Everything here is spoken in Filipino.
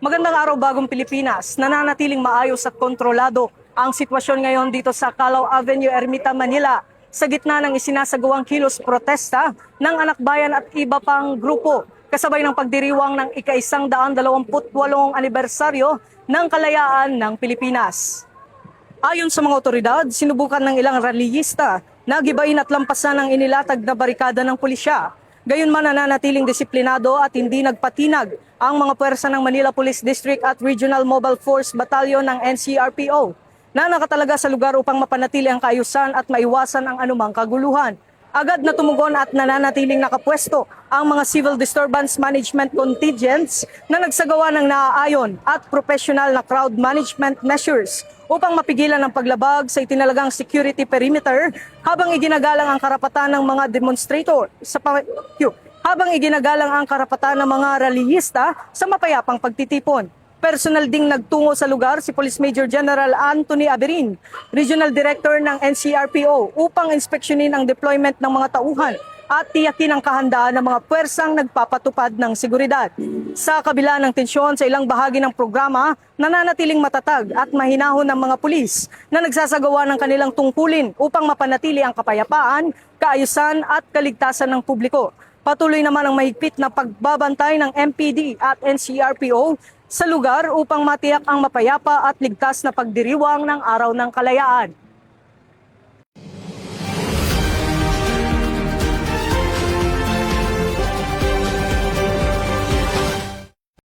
Magandang araw bagong Pilipinas. Nananatiling maayos at kontrolado ang sitwasyon ngayon dito sa Calao Avenue, Ermita, Manila sa gitna ng isinasagawang kilos protesta ng anak bayan at iba pang grupo kasabay ng pagdiriwang ng ika-128 anibersaryo ng kalayaan ng Pilipinas. Ayon sa mga otoridad, sinubukan ng ilang rallyista na gibain at lampasan ang inilatag na barikada ng pulisya. Gayunman nananatiling disiplinado at hindi nagpatinag ang mga puwersa ng Manila Police District at Regional Mobile Force Battalion ng NCRPO na nakatalaga sa lugar upang mapanatili ang kaayusan at maiwasan ang anumang kaguluhan. Agad na tumugon at nananatiling nakapwesto ang mga civil disturbance management contingents na nagsagawa ng naaayon at professional na crowd management measures upang mapigilan ang paglabag sa itinalagang security perimeter habang iginagalang ang karapatan ng mga demonstrator habang iginagalang ang karapatan ng mga rallyista sa mapayapang pagtitipon. Personal ding nagtungo sa lugar si Police Major General Anthony Aberin, Regional Director ng NCRPO, upang inspeksyonin ang deployment ng mga tauhan at tiyakin ang kahandaan ng mga puwersang nagpapatupad ng seguridad. Sa kabila ng tensyon sa ilang bahagi ng programa, nananatiling matatag at mahinahon ng mga pulis na nagsasagawa ng kanilang tungkulin upang mapanatili ang kapayapaan, kaayusan at kaligtasan ng publiko. Patuloy naman ang mahigpit na pagbabantay ng MPD at NCRPO sa lugar upang matiyak ang mapayapa at ligtas na pagdiriwang ng Araw ng Kalayaan.